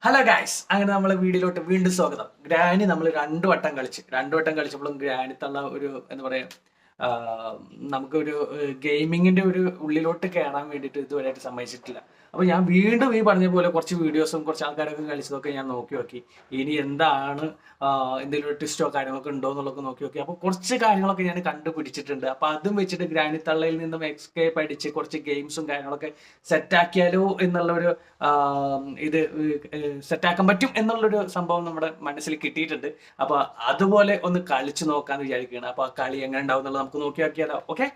Hello guys, അങ്ങനെ നമ്മളെ വീഡിയോയിലോട്ട് വീണ്ടും സ്വാഗതം. ഗ്രാനി നമ്മൾ രണ്ടു വട്ടം കളിച്ചപ്പോഴും ഗ്രാനി തള്ള ഒരു എന്താ പറയാ, നമുക്കൊരു ഗെയിമിങ്ങിന്റെ ഒരു ഉള്ളിലോട്ട് കയറാൻ വേണ്ടിയിട്ട് ഇതുവരെയായിട്ട് സമ്മതിച്ചിട്ടില്ല. അപ്പൊ ഞാൻ വീണ്ടും ഈ പറഞ്ഞ പോലെ കുറച്ച് വീഡിയോസും കുറച്ച് ആൾക്കാരൊക്കെ കളിച്ചതൊക്കെ ഞാൻ നോക്കി ഇനി എന്താണ് എന്തെങ്കിലും ഒരു ട്വിസ്റ്റോ കാര്യങ്ങളൊക്കെ ഉണ്ടോ എന്നുള്ളതൊക്കെ നോക്കി. അപ്പൊ കുറച്ച് കാര്യങ്ങളൊക്കെ ഞാൻ കണ്ടുപിടിച്ചിട്ടുണ്ട്. അപ്പൊ അതും വെച്ചിട്ട് ഗ്രാനി തള്ളയിൽ നിന്നും എസ്കേപ്പ് അടിച്ച് കുറച്ച് ഗെയിംസും കാര്യങ്ങളൊക്കെ സെറ്റാക്കിയാലോ എന്നുള്ളൊരു ഇത് സെറ്റാക്കാൻ പറ്റും എന്നുള്ളൊരു സംഭവം നമ്മുടെ മനസ്സിൽ കിട്ടിയിട്ടുണ്ട്. അപ്പൊ അതുപോലെ ഒന്ന് കളിച്ചു നോക്കാന്ന് വിചാരിക്കുകയാണ്. അപ്പൊ ആ കളി എങ്ങനെ ഉണ്ടാവും എന്നുള്ളത് നമുക്ക് നോക്കിയാലോ. ഓക്കെ,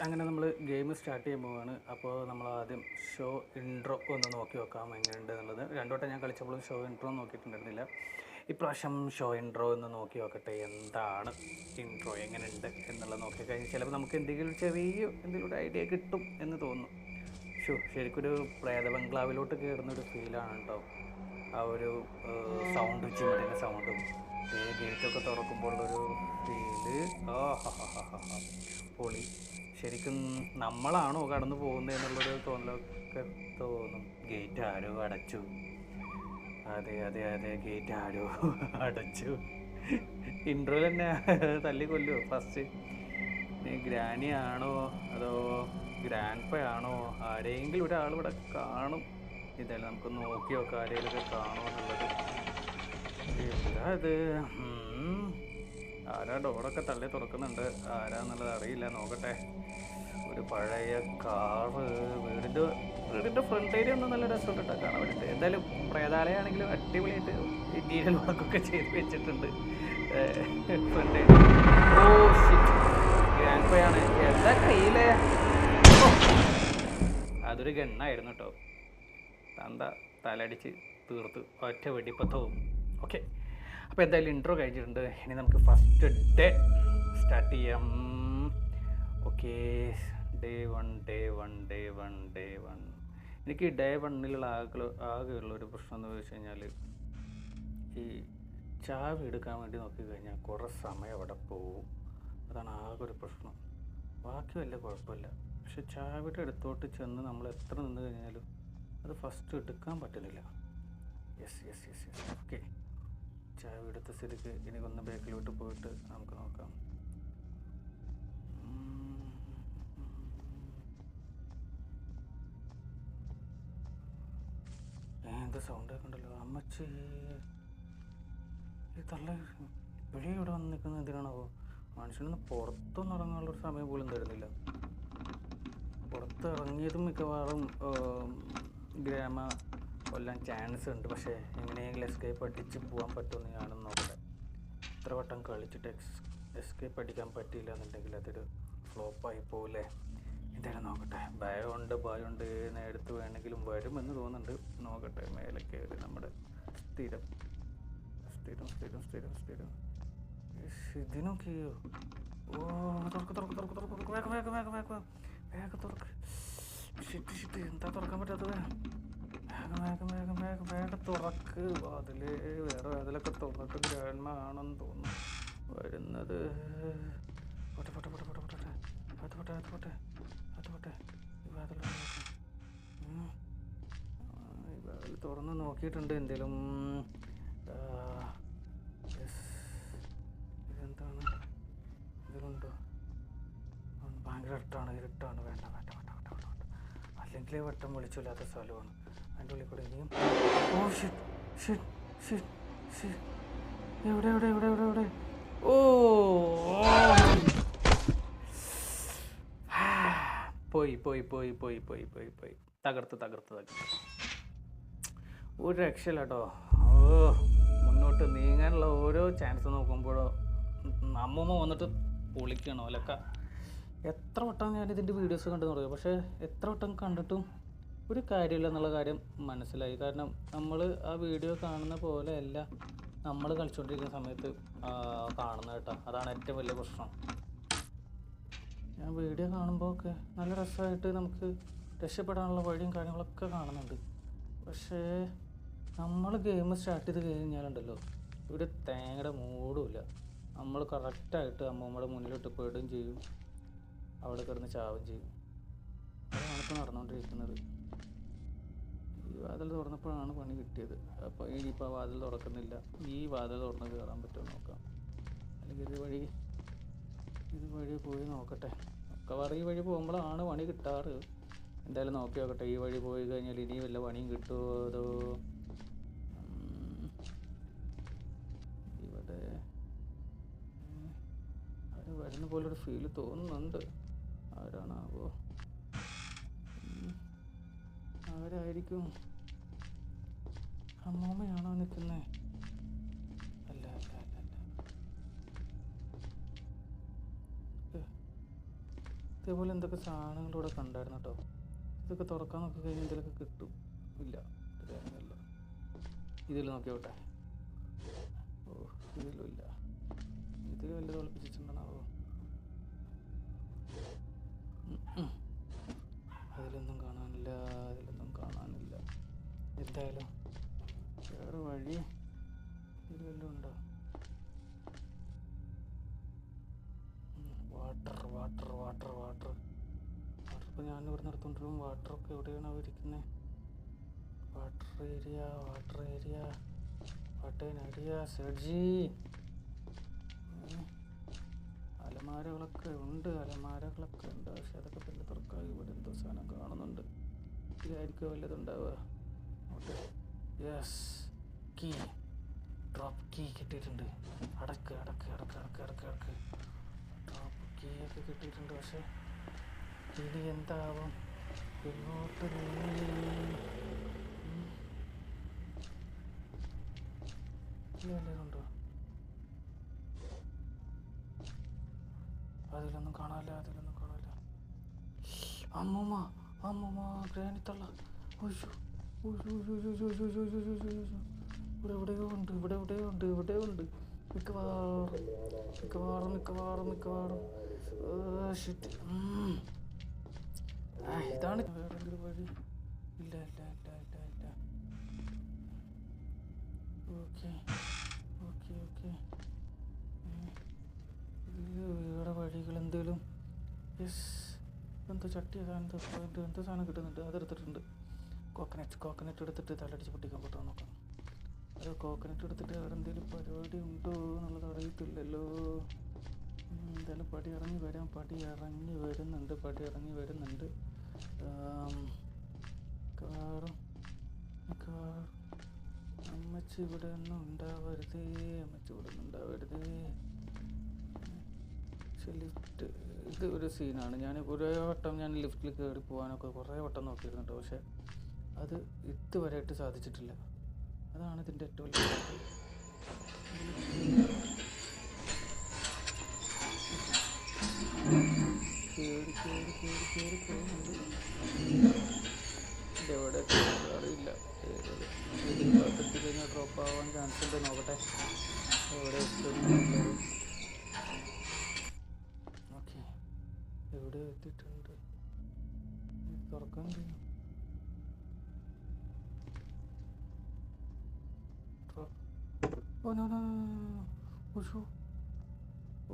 അങ്ങനെ നമ്മൾ ഗെയിം സ്റ്റാർട്ട് ചെയ്യാൻ പോവുകയാണ്. അപ്പോൾ നമ്മൾ ആദ്യം ഷോ ഇൻട്രോ ഒന്ന് നോക്കി നോക്കാം എങ്ങനെയുണ്ട് എന്നുള്ളത്. രണ്ടോട്ടം ഞാൻ കളിച്ചപ്പോഴും ഷോ ഇൻട്രോ നോക്കിയിട്ടുണ്ടായിരുന്നില്ല. ഇപ്രാവശ്യം ഷോ ഇൻട്രോ ഒന്ന് നോക്കി നോക്കട്ടെ, എന്താണ് ഇൻട്രോ എങ്ങനെയുണ്ട് എന്നുള്ളത് നോക്കി കഴിഞ്ഞാൽ ചിലപ്പോൾ നമുക്ക് എന്തെങ്കിലും ഒരു ഐഡിയ കിട്ടും എന്ന് തോന്നുന്നു. ശരിക്കൊരു പ്രേത ബംഗ്ലാവിലോട്ട് കയറുന്നൊരു ഫീലാണ് കേട്ടോ. ആ ഒരു സൗണ്ട്, ചിമ്മിടുന്ന സൗണ്ടും ഗേറ്റൊക്കെ തുറക്കുമ്പോഴുള്ളൊരു ഫീല് പൊളി. ശരിക്കും നമ്മളാണോ കടന്നു പോകുന്നത് എന്നുള്ളൊരു തോന്നലൊക്കെ തോന്നും. ഗേറ്റ് ആരോ അടച്ചു, അതെ ഗേറ്റ് ആരോ അടച്ചു. ഇൻട്രോയിൽ തന്നെ തല്ലിക്കൊല്ലുമോ ഫസ്റ്റ്? ഗ്രാനി ആണോ അതോ ഗ്രാൻഡ്പയാണോ? ആരെങ്കിലും ഒരാൾ ഇവിടെ കാണും. ഇതായാലും നമുക്ക് നോക്കി നോക്കാം ആരെങ്കിലുമൊക്കെ കാണുമോ എന്നുള്ളത്. എന്താ ഇത്? ആരാ ഡോറൊക്കെ തള്ളി തുറക്കുന്നുണ്ട്? ആരാന്നുള്ളത് അറിയില്ല, നോക്കട്ടെ. ഒരു പഴയ കാറ്. വീടിൻ്റെ ഫ്രണ്ട് ഏരിയ ഒന്നും നല്ല രസമുണ്ട് കേട്ടോ കാണാൻ വേണ്ടിയിട്ട്. എന്തായാലും പ്രേതാലയാണെങ്കിലും അടിപൊളിയായിട്ട് ഇന്റീരിയൽ വർക്കൊക്കെ ചെയ്ത് വെച്ചിട്ടുണ്ട്. ഫ്രണ്ട് ഏരിയ ഗ്രാൻഡ്പയാണ്. എന്താ കയ്യിലേ? അതൊരു ഗണ്ണായിരുന്നു കേട്ടോ. തന്ത തലടിച്ച് തീർത്ത് ഒറ്റ വെടിപ്പത്തവും. ഓക്കെ, അപ്പോൾ എന്തായാലും ഇൻട്രോ കഴിച്ചിട്ടുണ്ട്. ഇനി നമുക്ക് ഫസ്റ്റ് ഡേ സ്റ്റാർട്ട് ചെയ്യാം. Okay, day one. എനിക്ക് ഡേ വണ്ണിലുള്ള ആകെയുള്ളൊരു പ്രശ്നം എന്ന് വെച്ച് കഴിഞ്ഞാൽ, ഈ ചാവി എടുക്കാൻ വേണ്ടി നോക്കിക്കഴിഞ്ഞാൽ കുറേ സമയം അവിടെ പോവും. അതാണ് ആകെ ഒരു പ്രശ്നം. ബാക്കി വലിയ കുഴപ്പമില്ല. പക്ഷെ ചാവിയുടെ അടുത്തോട്ട് ചെന്ന് നമ്മൾ എത്ര നിന്ന് കഴിഞ്ഞാലും അത് ഫസ്റ്റ് എടുക്കാൻ പറ്റുന്നില്ല. യെസ്. ഓക്കെ, ചാവി എടുത്ത സ്ഥിതിക്ക് ഇനി ഒന്ന് ബാക്കിലോട്ട് പോയിട്ട് നമുക്ക് നോക്കാം. എന്താ സൗണ്ട് ഒക്കെ ഉണ്ടല്ലോ? അമ്മച്ചി, ഈ തള്ള ഇപ്പോഴേ ഇവിടെ വന്ന് നിൽക്കുന്നത് എന്തിനാണോ? മനുഷ്യനൊന്ന് പുറത്തൊന്നും ഇറങ്ങാനുള്ളൊരു സമയം പോലും തരുന്നില്ല. പുറത്ത് ഇറങ്ങിയതും മിക്കവാറും ഗ്രാമ കൊല്ലാൻ ചാൻസ് ഉണ്ട്. പക്ഷേ എങ്ങനെയെങ്കിലും എസ്കേപ്പ് അടിച്ച് പോകാൻ പറ്റുമെന്ന് ഞാനൊന്ന് നോക്കട്ടെ. ഇത്ര വട്ടം കളിച്ചിട്ട് എസ്കേപ്പ് അടിക്കാൻ പറ്റിയില്ല എന്നുണ്ടെങ്കിൽ അതൊരു ഫ്ലോപ്പായി പോകില്ലേ. എന്തായാലും നോക്കട്ടെ. ഭയമുണ്ട്. നേരത്ത് വേണമെങ്കിലും വരുമെന്ന് തോന്നുന്നുണ്ട്. നോക്കട്ടെ. മേലെ കയറി നമ്മുടെ സ്ഥിരം ഇതിനൊക്കെയോ? ഓ, തുറക്ക്. വേഗം തുറക്ക്. ഷിറ്റ്, എന്താ തുറക്കാൻ പറ്റാത്തത്? വേഗം തുറക്ക് വാതില്. വേറെ വാതിലൊക്കെ തുറന്നിട്ട് ഗ്രാൻഡ്മ ആണെന്ന് തോന്നുന്നു വരുന്നത്. വാതിൽ തുറന്ന് നോക്കിയിട്ടുണ്ട്. എന്തേലും ഇതെന്താണ്? ഇതിലുണ്ടോ? ഭയങ്കര ഇരുട്ടാണ്. വേണ്ട. അല്ലെങ്കിൽ വട്ടം വെളിച്ചമില്ലാത്ത സ്ഥലമാണ്. അതിൻ്റെ ഉള്ളിൽ കൂടെ ഇനിയും. Oh shit. എവിടെ? ഓ, പോയി. തകർത്ത്. ഒരു രക്ഷയില്ല കേട്ടോ. മുന്നോട്ട് നീങ്ങാനുള്ള ഓരോ ചാൻസ് നോക്കുമ്പോഴോ അമ്മൂമ്മ വന്നിട്ട് പൊളിക്കണോ അല്ലക്ക. എത്ര വട്ടം ഞാനിതിൻ്റെ വീഡിയോസ് കണ്ടു തുടങ്ങി. പക്ഷേ എത്ര വട്ടം കണ്ടിട്ടും ഒരു കാര്യമില്ല എന്നുള്ള കാര്യം മനസ്സിലായി. കാരണം നമ്മൾ ആ വീഡിയോ കാണുന്ന പോലെയല്ല നമ്മൾ കളിച്ചുകൊണ്ടിരിക്കുന്ന സമയത്ത് കാണുന്നത് കേട്ടോ. അതാണ് ഏറ്റവും വലിയ പ്രശ്നം. ഞാൻ വീഡിയോ കാണുമ്പോൾ ഒക്കെ നല്ല രസമായിട്ട് നമുക്ക് രക്ഷപ്പെടാനുള്ള വഴിയും കാര്യങ്ങളൊക്കെ കാണുന്നുണ്ട്. പക്ഷേ നമ്മൾ ഗെയിം സ്റ്റാർട്ട് ചെയ്ത് കഴിഞ്ഞാലുണ്ടല്ലോ, ഇവിടെ തേങ്ങയുടെ മൂടുമില്ല. നമ്മൾ കറക്റ്റായിട്ട് അമ്മൂമ്മയുടെ മുന്നിലിട്ട് പെടുകയും ചെയ്യും, അവിടെ കിടന്ന് ചാവുകയും ചെയ്യും. അതാണ് ഇപ്പോൾ നടന്നുകൊണ്ടിരിക്കുന്നത്. വാതിൽ തുറന്നപ്പോഴാണ് പണി കിട്ടിയത്. അപ്പോൾ ഇനിയിപ്പോൾ ആ വാതിൽ തുറക്കുന്നില്ല. ഈ വാതിൽ തുറന്ന് കയറാൻ പറ്റുമോ നോക്കാം, അല്ലെങ്കിൽ ഇത് വഴി പോയി നോക്കട്ടെ. മിക്കവാറും ഈ വഴി പോകുമ്പോഴാണ് പണി കിട്ടാറ്. എന്തായാലും നോക്കി നോക്കട്ടെ. ഈ വഴി പോയി കഴിഞ്ഞാൽ ഇനി വല്ല പണിയും കിട്ടുമോ അതോ ഇവിടെ ആരും വരുന്ന പോലൊരു ഫീല് തോന്നുന്നുണ്ട്. ആരാണാവോ? ആരായിരിക്കും? അമ്മൂമ്മയാണോ നിൽക്കുന്നേ? അല്ല അല്ല അല്ല അല്ല. ഇതേപോലെ എന്തൊക്കെ സാധനങ്ങളിവിടെ കണ്ടായിരുന്നു കേട്ടോ. ഇതൊക്കെ തുറക്കാൻ നോക്കി കഴിഞ്ഞാൽ എന്തെങ്കിലുമൊക്കെ കിട്ടും. ഇല്ല, ഇല്ല. ഇതിൽ നോക്കിയോട്ടെ. ഓ, ഇതിലും ഇല്ല. ഇതിൽ വല്ലതും ഒളിപ്പിച്ചിട്ടുണ്ടാവോ? അതിലൊന്നും കാണാനില്ല. എന്തായാലും വേറെ വഴി ഇതിൽ വല്ലതും ഉണ്ടോ? വാട്ടർ ഇപ്പോൾ ഞാൻ ഇവിടെ നിർത്തുകൊണ്ടിരും. വാട്ടറൊക്കെ എവിടെയാണ് അവരിക്കുന്നത്? വാട്ടർ ഏരിയ സെർജി. അലമാരകളൊക്കെ ഉണ്ട്. പക്ഷെ അതൊക്കെ പിന്നെ തുറക്കാം. ഇവിടെ എന്തോ സാധനം കാണുന്നുണ്ട്. ഇതായിരിക്കും വല്ലതുണ്ടാവുക. Yes, key. ഡ്രോപ്പ് കീ കിട്ടിയിട്ടുണ്ട്. അടക്ക്. ഡ്രോപ്പ് കീ ഒക്കെ കിട്ടിയിട്ടുണ്ട്. പക്ഷെ ഇനി എന്താവും? എങ്ങോട്ട് വല്ലതുണ്ടോ? അതിലൊന്നും കാണാനില്ല. അമ്മൂമ്മ ഗ്രാനിത്തള്ള. ഇവിടെ എവിടെയോ ഉണ്ട്. മിക്കവാറും ഇതാണ്. വേറെന്തൊരു വഴി? ഇല്ല. ഓക്കെ. ഇവിടെ വഴികൾ എന്തേലും? യെസ്, എന്തോ ചട്ടി എന്തോ സാധനം കിട്ടുന്നുണ്ട്. അതെടുത്തിട്ടുണ്ട്. കോക്കനറ്റ് എടുത്തിട്ട് തലടിച്ച് പൊട്ടിക്കാൻ പറ്റുമോ നോക്കാം. അത് കോക്കനറ്റ് എടുത്തിട്ട് വേറെ എന്തെങ്കിലും പരിപാടി ഉണ്ടോ എന്നുള്ളത് അറിയത്തില്ലല്ലോ. എന്തായാലും പടി ഇറങ്ങി വരുന്നുണ്ട്. മിക്കവാറും അമ്മച്ചി ഇവിടെ ഒന്നും ഉണ്ടാവരുതേ. പക്ഷെ ലിഫ്റ്റ് ഇത് ഒരു സീനാണ്. ഞാൻ കുറേ വട്ടം ലിഫ്റ്റിൽ കയറി പോകാനൊക്കെ കുറേ വട്ടം നോക്കിയിരുന്നുണ്ട്. പക്ഷെ അത് ഇതുവരെയായിട്ട് സാധിച്ചിട്ടില്ല. അതാണ് ഇതിൻ്റെ ഏറ്റവും വലിയ കേറി പോകുന്നുണ്ട്. ഇതെവിടെ അറിയില്ല. ഇതിൽ ഭാഗത്തെത്തി കഴിഞ്ഞാൽ ഡ്രോപ്പ് ആവാൻ ചാൻസ് ഉണ്ട്. നോക്കട്ടെ എവിടെ ഓക്കെ. എവിടെ എത്തിയിട്ടുണ്ട്? തുറക്കാൻ കഴിയും.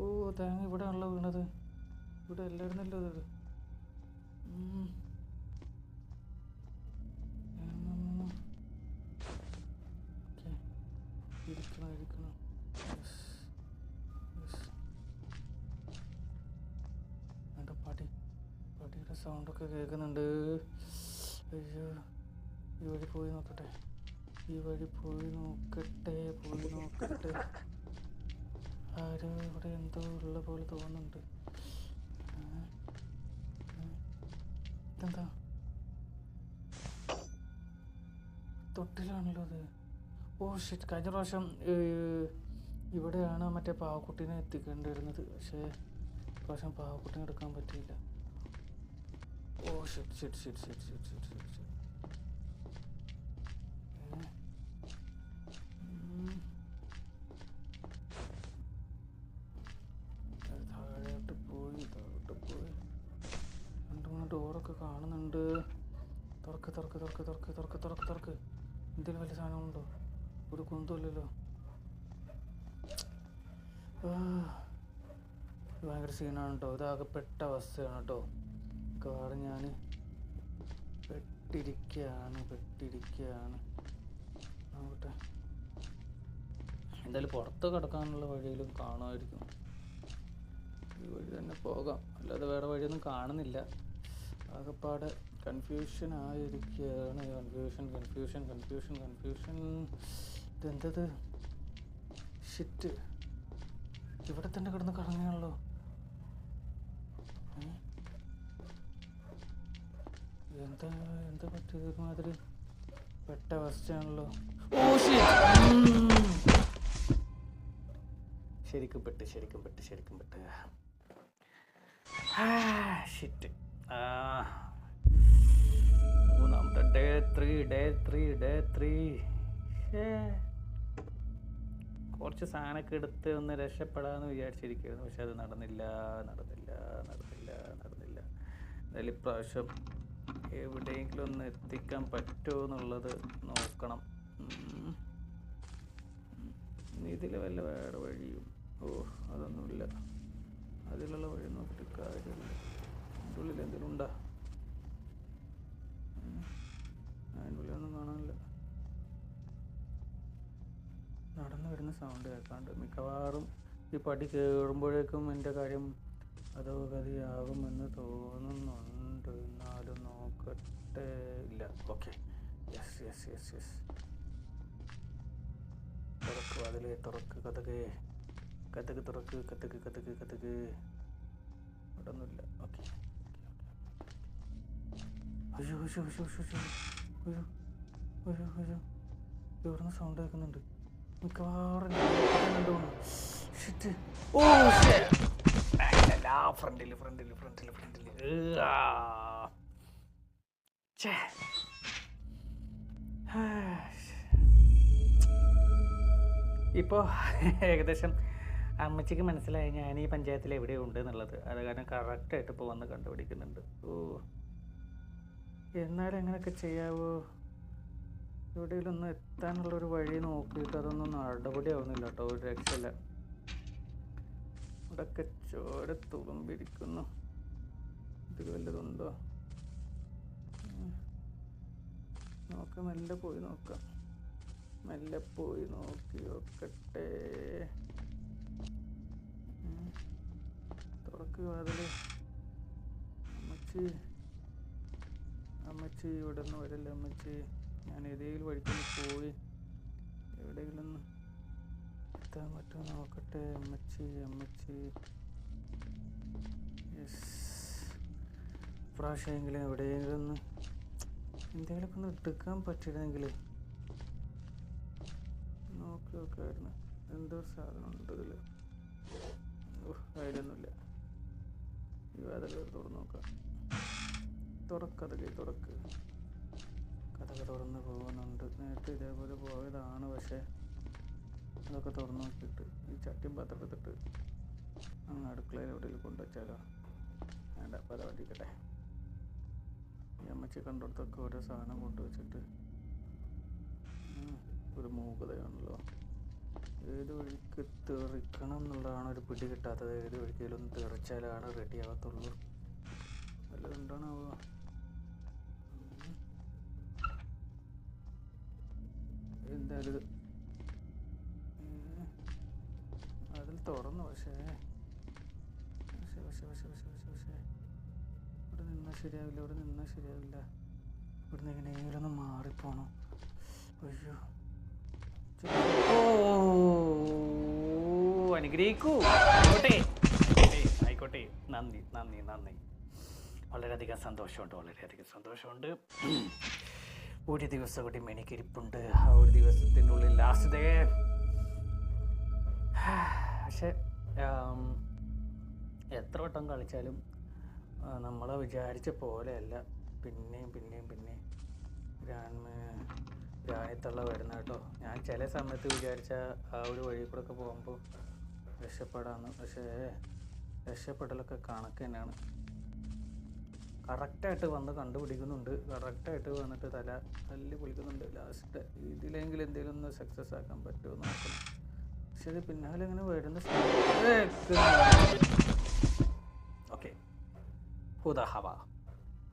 ഓ തേങ്ങ ഇവിടെ ആണല്ലോ വീണത്. ഇവിടെ അല്ലായിരുന്നല്ലോ അത്. ഇരിക്കണം. എൻ്റെ പടിയുടെ സൗണ്ടൊക്കെ കേൾക്കുന്നുണ്ട്. അയ്യോ, ഈ വഴി പോയി നോക്കട്ടെ. ആരോ ഇവിടെ എന്തോ ഉള്ള പോലെ തോന്നുന്നുണ്ട്. ഇതെന്താ? തൊട്ടിലാണല്ലോ അത്. ഓ ഷിറ്റ്, കഴിഞ്ഞ പ്രാവശ്യം ഇവിടെയാണ് മറ്റേ പാവക്കുട്ടീനെ എത്തിക്കേണ്ടിയിരുന്നത്. പക്ഷേ പ്രാവശ്യം പാവക്കുട്ടീനെ എടുക്കാൻ പറ്റിയില്ല. Oh shit. താഴോട്ട് പോയി 2-3 ഡോറൊക്കെ കാണുന്നുണ്ട്. തുറക്ക്. എന്തെങ്കിലും വലിയ സാധനമുണ്ടോ? ഒരു കുന്തമില്ലല്ലോ. ഭയങ്കര സീനാണ് കേട്ടോ. ഇതാകെപ്പെട്ട അവസ്ഥയാണ് കേട്ടോ. മിക്കവാറും ഞാൻ പെട്ടിരിക്കുകയാണ്. എന്തായാലും പുറത്ത് കിടക്കാനുള്ള വഴിയിലും കാണുമായിരിക്കും. ഈ വഴി തന്നെ പോകാം, അല്ലാതെ വേറെ വഴിയൊന്നും കാണുന്നില്ല. ആകെപ്പാടെ കൺഫ്യൂഷൻ ആയിരിക്കുകയാണ്. കൺഫ്യൂഷൻ. ഇതെന്തത് ഷിറ്റ്, ഇവിടെ തന്നെ കിടന്ന് കറങ്ങിയാണല്ലോ. എന്താ പറ്റിയത്? ഒരുമാതിരി പെട്ട അവസ്ഥയാണല്ലോ. ഓ ശരിക്കും പെട്ട്. ഷിറ്റ്. മൂന്നാമത്തെ ഡേ ത്രീ. കുറച്ച് സാധനമൊക്കെ എടുത്ത് ഒന്ന് രക്ഷപ്പെടാമെന്ന് വിചാരിച്ചിരിക്കുകയായിരുന്നു. പക്ഷെ അത് നടന്നില്ല. എന്തായാലും ഇപ്രാവശ്യം എവിടെയെങ്കിലും ഒന്ന് എത്തിക്കാൻ പറ്റുമോ എന്നുള്ളത് നോക്കണം. ഇതിൽ വല്ല വേറെ വഴിയും? അതൊന്നുമില്ല. അതിലുള്ള വഴി നോക്കിയിട്ട് കാര്യമില്ല. അതിൻ്റെ ഉള്ളിൽ എന്തെങ്കിലും ഉണ്ടോ? അതിൻ്റെ ഉള്ളിലൊന്നും കാണാനില്ല. നടന്നു വരുന്ന സൗണ്ട് കേൾക്കാണ്ട് മിക്കവാറും ഈ പടി കയറുമ്പോഴേക്കും എൻ്റെ കാര്യം അതോ ഗതിയാകുമെന്ന് തോന്നുന്നുണ്ട്. എന്നാലും നോക്കട്ടെ. ഇല്ല. ഓക്കെ. യെസ്. തുറക്ക് അതിലേ, തുറക്ക് കഥക് തുറക്ക്. ഇവിടെ ഒന്നുമില്ല. ഓക്കെ. അയ്യോ ഇവിടുന്ന് സൗണ്ട് കേൾക്കുന്നുണ്ട്. മിക്കവാറും ഫ്രണ്ടില്. ഇപ്പോൾ ഏകദേശം അമ്മച്ചിക്ക് മനസ്സിലായി ഞാൻ ഈ പഞ്ചായത്തിൽ എവിടെയോ ഉണ്ട് എന്നുള്ളത്. അത് കാരണം കറക്റ്റായിട്ട് ഇപ്പോൾ വന്ന് കണ്ടുപിടിക്കുന്നുണ്ട്. എന്നാലും എങ്ങനെയൊക്കെ ചെയ്യാവോ? എവിടെയെങ്കിലും ഒന്ന് എത്താനുള്ളൊരു വഴി നോക്കിയിട്ട് അതൊന്നും നടപടി ആവുന്നില്ല കേട്ടോ. ഒരു രക്ഷയില്ല. ഇവിടെയൊക്കെ ചോര തുളുമ്പിരിക്കുന്നു. ഇതിൽ വല്ലതുണ്ടോ നോക്കാം. മെല്ലെ പോയി നോക്കി നോക്കട്ടെ. തുറക്ക് വാതില്. അമ്മച്ചി ഇവിടെ നിന്ന് വരില്ല. അമ്മച്ചി, ഞാൻ ഏതെങ്കിലും വഴിക്കൊന്ന് പോയി എവിടെയെങ്കിലും ഒന്ന് എത്താൻ പറ്റുമോ നോക്കട്ടെ. അമ്മച്ചി. പ്രാവശ്യമെങ്കിലും എവിടെയെങ്കിലും ഒന്ന് എന്തെങ്കിലുമൊക്കെ ഒന്ന് എടുക്കാൻ പറ്റിയിരുന്നെങ്കിൽ നോക്കി നോക്കായിരുന്നു. എന്തോ സാധനം ഉണ്ട് ഇതിൽ. അതിലൊന്നുമില്ല. ഈ വാതിൽ തുറന്ന് നോക്കാം. തുറക്ക്. കഥകൾ തുറന്ന് പോകുന്നുണ്ട്. നേരത്തെ ഇതേപോലെ പോയതാണ്. പക്ഷേ അതൊക്കെ തുറന്ന് നോക്കിയിട്ട് ഈ ചട്ടിയും പാത്രം എടുത്തിട്ട് അങ്ങ് അടുക്കളയിൽ എവിടെയെങ്കിലും കൊണ്ടുവച്ചാലോ? വേണ്ട, അപ്പോൾ അത് വടിക്കട്ടെ. ഈ അമ്മച്ചി കണ്ടിടത്തൊക്കെ ഓരോ സാധനം കൊണ്ടുവച്ചിട്ട് ഒരു മൂകതയാണല്ലോ. ഏത് വഴിക്ക് തെറിക്കണം എന്നുള്ളതാണ് ഒരു പിടി കിട്ടാത്തത്. ഏത് വഴിക്കെങ്കിലും തെറിച്ചാലാണ് റെഡി ആകത്തുള്ളൂ. വല്ലതുണ്ടാണാവോ? എന്തായാലും ഇത് അതിൽ തുറന്നു. പക്ഷേ ഇവിടെ നിന്നാൽ ശരിയാവില്ല. ഇവിടുന്ന് എങ്ങനെയെങ്കിലും ഒന്ന് മാറിപ്പോണം. അയ്യോ, അനുഗ്രഹിക്കൂ. ആയിക്കോട്ടെ. നന്ദി. വളരെയധികം സന്തോഷമുണ്ട്. ഒരു ദിവസം കൂടി എനിക്കിരിപ്പുണ്ട്. ആ ഒരു ദിവസത്തിനുള്ളിൽ ലാസ്റ്റ് ഡേ. പക്ഷെ എത്ര വട്ടം കളിച്ചാലും നമ്മളെ വിചാരിച്ച പോലെയല്ല. പിന്നെയും ഗ്രാനിത്തള്ള വരുന്ന കേട്ടോ. ഞാൻ ചില സമയത്ത് വിചാരിച്ച ആ ഒരു വഴി കൂടെ ഒക്കെ പോകുമ്പോൾ രക്ഷപ്പെടാമെന്ന്. പക്ഷേ രക്ഷപ്പെടലൊക്കെ കണക്ക് തന്നെയാണ്. കറക്റ്റായിട്ട് വന്ന് കണ്ടുപിടിക്കുന്നുണ്ട്. കറക്റ്റായിട്ട് വന്നിട്ട് തല്ലി പൊളിക്കുന്നുണ്ട്. ലാസ്റ്റ് ഇതിലെങ്കിലും എന്തെങ്കിലും ഒന്ന് സക്സസ് ആക്കാൻ പറ്റുമോ നോക്കണം. പക്ഷെ ഇത് പിന്നാലെ അങ്ങനെ വരുന്ന ഓക്കെ. ഹുദഹവ.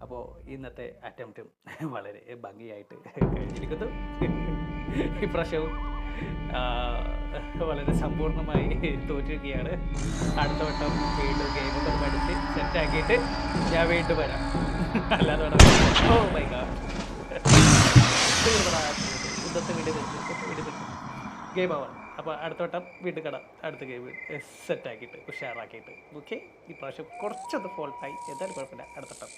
അപ്പോൾ ഇന്നത്തെ അറ്റംപ്റ്റും വളരെ ഭംഗിയായിട്ട് കഴിഞ്ഞിരിക്കുന്നു. ഇപ്രാവശ്യവും വളരെ സമ്പൂർണ്ണമായി തോറ്റിരിക്കുകയാണ്. അടുത്ത വട്ടം വീണ്ടും ഗെയിമൊക്കെ പഠിച്ച് സെറ്റാക്കിയിട്ട് ഞാൻ വീണ്ടും വരാം. അല്ലാതെ ഓ മൈ ഗോഡ്, ഇന്നത്തെ വീഡിയോ ഗെയിം ആവാണ്. അപ്പോൾ അടുത്ത വട്ടം വീണ്ടും കാണാം. അടുത്ത ഗെയിം സെറ്റാക്കിയിട്ട് ഉഷാറാക്കിയിട്ട്. ഓക്കെ, ഈ പ്രാവശ്യം കുറച്ചൊന്ന് ഫോൾട്ടായി, എന്തായാലും കുഴപ്പമില്ല. അടുത്ത വട്ടം